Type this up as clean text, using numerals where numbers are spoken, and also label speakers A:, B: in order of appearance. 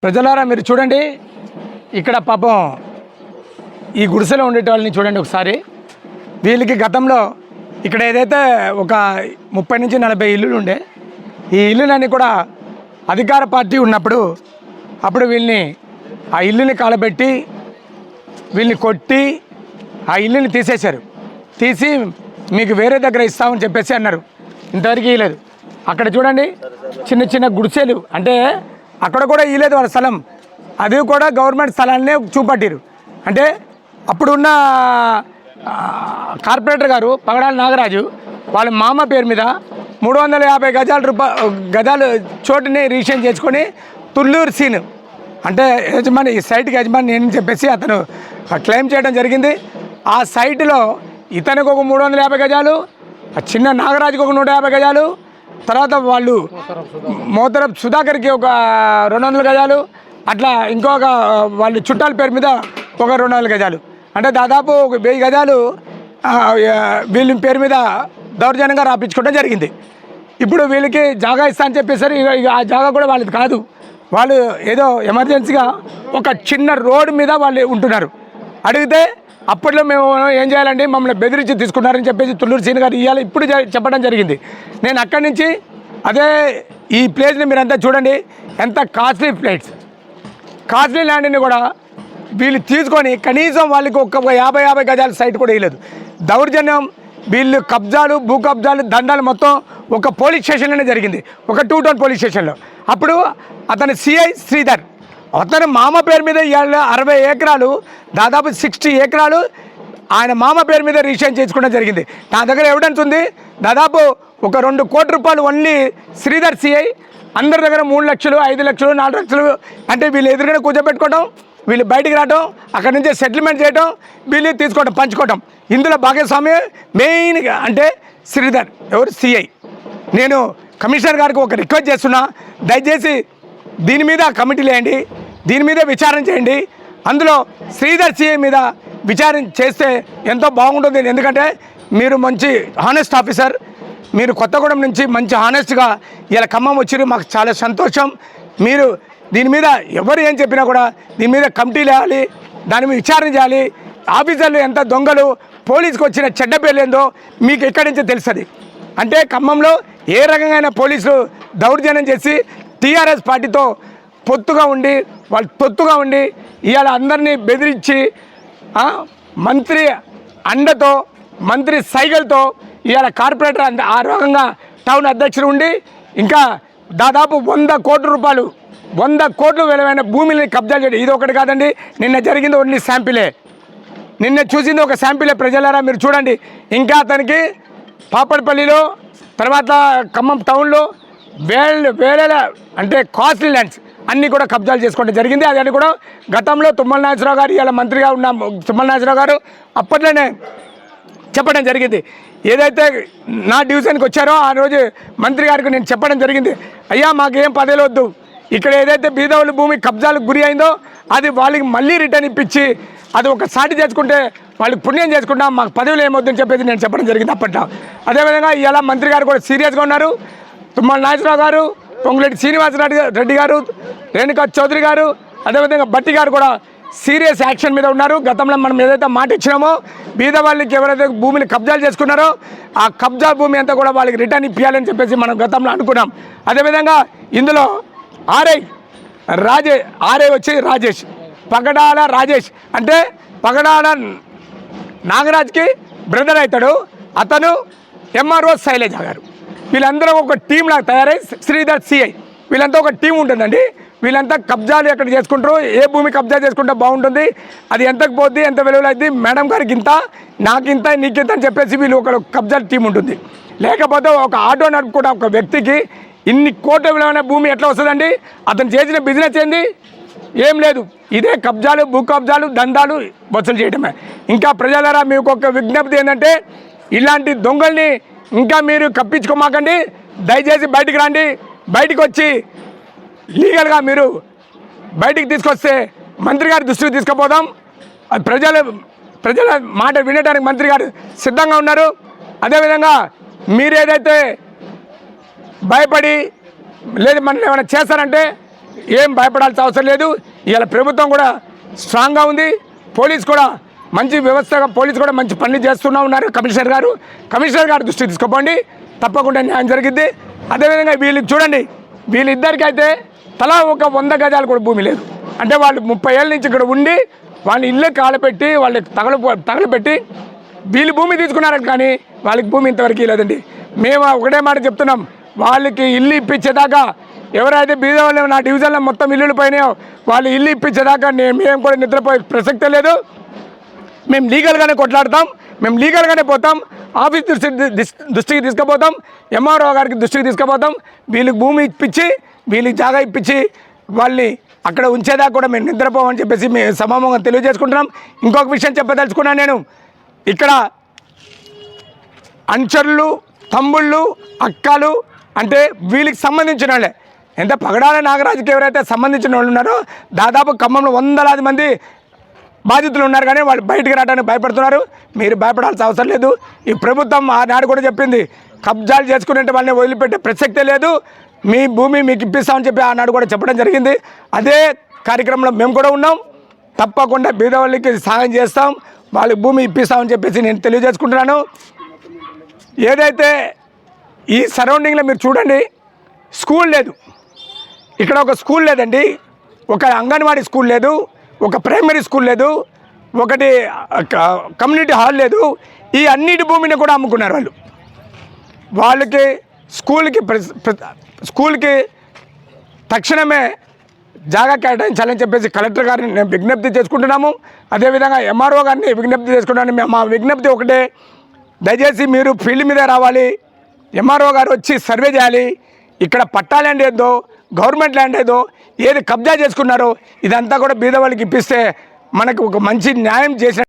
A: ప్రజలారా మీరు చూడండి, ఇక్కడ పాపం ఈ గుడిసెలో ఉండేటోళ్ళని చూడండి ఒకసారి. వీళ్ళకి గతంలో ఇక్కడ ఏదైతే ఒక 30 నుంచి 40 ఇల్లులు ఉండే, ఈ ఇల్లులన్నీ కూడా అధికార పార్టీ ఉన్నప్పుడు అప్పుడు వీళ్ళని ఆ ఇల్లుని కాలబెట్టి వీళ్ళని కొట్టి ఆ ఇల్లుని తీసేశారు. తీసి మీకు వేరే దగ్గర ఇస్తామని చెప్పేసి అన్నారు. ఇంతవరకు ఇవ్వలేదు. అక్కడ చూడండి చిన్న చిన్న గుడిసెలు, అంటే అక్కడ కూడా ఇవ్వలేదు వాళ్ళ స్థలం, అది కూడా గవర్నమెంట్ స్థలాన్నే చూపట్టారు. అంటే అప్పుడున్న కార్పొరేటర్ గారు పగడాల నాగరాజు వాళ్ళ మామ పేరు మీద 350 గజాలు చోటుని రిజిస్ట్రేషన్ చేసుకొని తుళ్ళూరు సీన్ అంటే యజమాని, ఈ సైట్కి యజమాని నేను చెప్పేసి అతను క్లెయిమ్ చేయడం జరిగింది. ఆ సైట్లో ఇతనికి ఒక 350 గజాలు, చిన్న నాగరాజుకి ఒక 150 గజాలు, తర్వాత వాళ్ళు మోతరపు సుధాకర్కి ఒక 200 గజాలు, అట్లా ఇంకొక వాళ్ళు చుట్టాల పేరు మీద ఒక 200 గజాలు, అంటే దాదాపు ఒక 1000 గజాలు వీళ్ళ పేరు మీద దౌర్జన్యంగా రాపించుకోవడం జరిగింది. ఇప్పుడు వీళ్ళకి జాగా ఇస్తా అని చెప్పేసరి ఆ జాగా కూడా వాళ్ళది కాదు. వాళ్ళు ఏదో ఎమర్జెన్సీగా ఒక చిన్న రోడ్డు మీద వాళ్ళు ఉంటున్నారు. అడిగితే అప్పట్లో మేము ఏం చేయాలండి, మమ్మల్ని బెదిరించి తీసుకున్నారని చెప్పేసి తుళ్ళూరు సీన్ గారు ఇవాళ ఇప్పుడు చెప్పడం జరిగింది. నేను అక్కడి నుంచి అదే ఈ ప్లేస్ని మీరంతా చూడండి, ఎంత కాస్ట్లీ ప్లేస్, కాస్ట్లీ ల్యాండ్ని కూడా వీళ్ళు తీసుకొని కనీసం వాళ్ళకి ఒక 50 గజాల సైట్ కూడా వేయలేదు. దౌర్జన్యం, వీళ్ళు కబ్జాలు, భూ కబ్జాలు, దండాలు మొత్తం ఒక పోలీస్ స్టేషన్లోనే జరిగింది, ఒక 2 టౌన్ పోలీస్ స్టేషన్లో. అప్పుడు అతని సిఐ శ్రీధర్, అతని మామ పేరు మీద 60 ఎకరాలు, దాదాపు 60 ఎకరాలు ఆయన మామ పేరు మీద రిజిస్ట్రేషన్ చేసుకోవడం జరిగింది. నా దగ్గర ఎవిడెన్స్ ఉంది. దాదాపు ఒక 2 కోట్ల రూపాయలు ఓన్లీ శ్రీధర్ సిఐ, అందరి దగ్గర 3 లక్షలు, 5 లక్షలు, 4 లక్షలు, అంటే వీళ్ళు ఎదురుగానే కూర్చోబెట్టుకోవడం, వీళ్ళు బయటికి రావడం, అక్కడి నుంచి సెటిల్మెంట్ చేయడం, వీళ్ళు తీసుకోవడం, పంచుకోవడం. ఇందులో భాగస్వామ్యం మెయిన్గా అంటే శ్రీధర్, ఎవరు సిఐ. నేను కమిషనర్ గారికి ఒక రిక్వెస్ట్ చేస్తున్నా, దయచేసి దీని మీద కమిటీలు వేయండి, దీని మీద విచారణ చేయండి. అందులో శ్రీధర్ సిఐ మీద విచారణ చేస్తే ఎంతో బాగుంటుంది. ఎందుకంటే మీరు మంచి హానెస్ట్ ఆఫీసర్, మీరు కొత్తగూడెం నుంచి మంచి హానెస్ట్గా ఇలా ఖమ్మం వచ్చారు, మాకు చాలా సంతోషం. మీరు దీని మీద ఎవరు ఏం చెప్పినా కూడా దీని మీద కమిటీలు వేయాలి, దాని మీద విచారణ చేయాలి. ఆఫీసర్లు ఎంత దొంగలు, పోలీసుకు వచ్చిన చెడ్డ పేర్లు ఏందో మీకు ఎక్కడి నుంచో తెలుస్తుంది. అంటే ఖమ్మంలో ఏ రకంగా పోలీసులు దౌర్జన్యం చేసి టీఆర్ఎస్ పార్టీతో పొత్తుగా ఉండి ఇవాళ అందరినీ బెదిరించి మంత్రి అండతో, మంత్రి సైకిల్తో ఇవాళ కార్పొరేటర్ ఆ రకంగా టౌన్ అధ్యక్షుడు ఉండి ఇంకా దాదాపు 100 కోట్ల రూపాయలు, 100 కోట్ల విలువైన భూమిని కబ్జా చేయడం. ఇది ఒకటి కాదండి, నిన్న జరిగింది ఓన్లీ శాంపిలే, నిన్న చూసింది ఒక శాంపిలే. ప్రజలారా మీరు చూడండి. ఇంకా అతనికి పాపడపల్లిలో, తర్వాత ఖమ్మం టౌన్లో వేల అంటే కాస్ట్లీ ల్యాండ్స్ అన్నీ కూడా కబ్జాలు చేసుకోవడం జరిగింది. అదని కూడా గతంలో తుమ్మల నాగేశ్వరరావు గారు, ఇలా మంత్రిగా ఉన్న తుమ్మల నాగేశ్వరరావు గారు అప్పట్లోనే చెప్పడం జరిగింది. ఏదైతే నా డివిజన్కి వచ్చారో ఆ రోజు మంత్రి గారికి నేను చెప్పడం జరిగింది, అయ్యా మాకేం పదవులు వద్దు, ఇక్కడ ఏదైతే బీదవాళ్ళ భూమి కబ్జాలకు గురి అయిందో అది వాళ్ళకి మళ్ళీ రిటర్న్ ఇప్పించి అది ఒక సాటి చేసుకుంటే వాళ్ళకి పుణ్యం చేసుకుంటాం, మాకు పదవులు ఏమొద్దని చెప్పేసి నేను చెప్పడం జరిగింది అప్పట్లో. అదేవిధంగా ఇలా మంత్రి గారు కూడా సీరియస్గా ఉన్నారు. తుమ్మల నాగేశ్వరరావు గారు, పొంగులేటి శ్రీనివాసరెడ్డి గారు, రేణుకా చౌదరి గారు, అదేవిధంగా బట్టి గారు కూడా సీరియస్ యాక్షన్ మీద ఉన్నారు. గతంలో మనం ఏదైతే మాట ఇచ్చినామో బీద వాళ్ళకి ఎవరైతే భూమిని కబ్జాలు చేసుకున్నారో ఆ కబ్జా భూమి అంతా కూడా వాళ్ళకి రిటర్న్ ఇప్పించాలని చెప్పేసి మనం గతంలో అనుకున్నాం. అదేవిధంగా ఇందులో ఆర్ఐ వచ్చి రాజేష్, పగడాల రాజేష్ అంటే పగడాల నాగరాజ్కి బ్రదర్ అవుతాడు. అతను ఎంఆర్ఓ శైలజ గారు, వీళ్ళందరూ ఒక టీం లాగా తయారై శ్రీధర్ సిఐ, వీళ్ళంతా ఒక టీం ఉంటుందండి. వీళ్ళంతా కబ్జాలు ఎక్కడ చేసుకుంటారు, ఏ భూమి కబ్జా చేసుకుంటే బాగుంటుంది, అది ఎంతకు పోద్ది, ఎంత విలువలు అవుద్ది, మేడం గారికి ఇంత, నాకింత, నీకింత అని చెప్పేసి వీళ్ళు ఒక కబ్జా టీం ఉంటుంది. లేకపోతే ఒక ఆటో నడుపుకుంటే ఒక వ్యక్తికి ఇన్ని కోట్ల విలువైన భూమి ఎట్లా వస్తుందండి? అతను చేసిన బిజినెస్ ఏంది? ఏం లేదు. ఇదే కబ్జాలు, భూ కబ్జాలు, దందాలు వసూలు చేయడమే. ఇంకా ప్రజలారా మీకు ఒక విజ్ఞప్తి ఏంటంటే ఇలాంటి దొంగల్ని ఇంకా మీరు కప్పించుకోమాకండి. దయచేసి బయటికి రండి. బయటికి వచ్చి లీగల్గా మీరు బయటికి తీసుకొస్తే మంత్రి గారి దృష్టికి తీసుకుపోదాం. ప్రజల మాట వినడానికి మంత్రి గారు సిద్ధంగా ఉన్నారు. అదేవిధంగా మీరు ఏదైతే భయపడి లేదు మనం ఏమైనా చేస్తారంటే ఏం భయపడాల్సిన అవసరం లేదు. ఇవాళ ప్రభుత్వం కూడా స్ట్రాంగ్గా ఉంది, పోలీస్ కూడా మంచి వ్యవస్థగా పోలీసు కూడా మంచి పనులు చేస్తూనే ఉన్నారు. కమిషనర్ గారు దృష్టికి తీసుకోపోండి, తప్పకుండా న్యాయం జరిగిద్ది. అదేవిధంగా వీళ్ళకి చూడండి, వీళ్ళిద్దరికైతే తలా ఒక 100 గజాలు కూడా భూమి లేదు. అంటే వాళ్ళు 30 ఏళ్ళ నుంచి ఇక్కడ ఉండి వాళ్ళ ఇల్లు కాలపెట్టి వాళ్ళకి తగలపెట్టి వీళ్ళు భూమి తీసుకున్నారు, కానీ వాళ్ళకి భూమి ఇంతవరకు లేదండి. మేము ఒకటే మాట చెప్తున్నాం, వాళ్ళకి ఇల్లు ఇప్పించేదాకా ఎవరైతే బీదవాళ్ళు నా డివిజన్లో మొత్తం ఇల్లులు పోయినాయో వాళ్ళు ఇల్లు ఇప్పించేదాకా మేము కూడా నిద్రపోయే ప్రసక్తే లేదు. మేము లీగల్గానే కొట్లాడతాం, మేము లీగల్గానే పోతాం, ఆఫీస్ దృష్టికి తీసుకుపోతాం, ఎంఆర్ఓ గారికి దృష్టికి తీసుకుపోతాం. వీళ్ళకి భూమి ఇప్పించి వీళ్ళకి జాగా ఇప్పించి వాళ్ళని అక్కడ ఉంచేదాకా కూడా మేము నిద్రపోమని చెప్పేసి మేము సమామంగా తెలియజేసుకుంటున్నాం. ఇంకొక విషయం చెప్పదలుచుకున్నాను నేను, ఇక్కడ అనుచరులు, తమ్ముళ్ళు, అక్కలు అంటే వీళ్ళకి సంబంధించిన వాళ్ళే. ఎంత పగడాల నాగరాజుకి ఎవరైతే సంబంధించిన వాళ్ళు ఉన్నారో దాదాపు ఖమ్మంలో 100 మంది బాధితులు ఉన్నారు, కానీ వాళ్ళు బయటికి రావడానికి భయపడుతున్నారు. మీరు భయపడాల్సిన అవసరం లేదు. ఈ ప్రభుత్వం ఆనాడు కూడా చెప్పింది, కబ్జాలు చేసుకునే వాళ్ళని వదిలిపెట్టే ప్రసక్తే లేదు, మీ భూమి మీకు ఇప్పిస్తామని చెప్పి ఆనాడు కూడా చెప్పడం జరిగింది. అదే కార్యక్రమంలో మేము కూడా ఉన్నాం. తప్పకుండా బీదవాళ్ళకి సహాయం చేస్తాం, వాళ్ళకి భూమి ఇప్పిస్తామని చెప్పేసి నేను తెలియజేసుకుంటున్నాను. ఏదైతే ఈ సరౌండింగ్లో మీరు చూడండి, స్కూల్ లేదు, ఇక్కడ ఒక స్కూల్ లేదండి, ఒక అంగన్వాడీ స్కూల్ లేదు, ఒక ప్రైమరీ స్కూల్ లేదు, ఒకటి కమ్యూనిటీ హాల్ లేదు. ఈ అన్నిటి భూమిని కూడా అమ్ముకున్నారు వాళ్ళు. వాళ్ళకి స్కూల్కి తక్షణమే జాగా కేటాయించాలని చెప్పేసి కలెక్టర్ గారిని నేను విజ్ఞప్తి చేసుకుంటున్నాము. అదేవిధంగా ఎంఆర్ఓ గారిని విజ్ఞప్తి చేసుకుంటున్నాను. మా విజ్ఞప్తి ఒకటే, దయచేసి మీరు ఫీల్డ్ మీద రావాలి, ఎంఆర్ఓ గారు వచ్చి సర్వే చేయాలి. ఇక్కడ పట్టా ల్యాండ్ ఏదో గవర్నమెంట్ ల్యాండ్ ఏదో ఏది కబ్జా చేసుకున్నారో ఇదంతా కూడా బీదవాళ్ళకి ఇప్పిస్తే మనకు ఒక మంచి న్యాయం చేసిన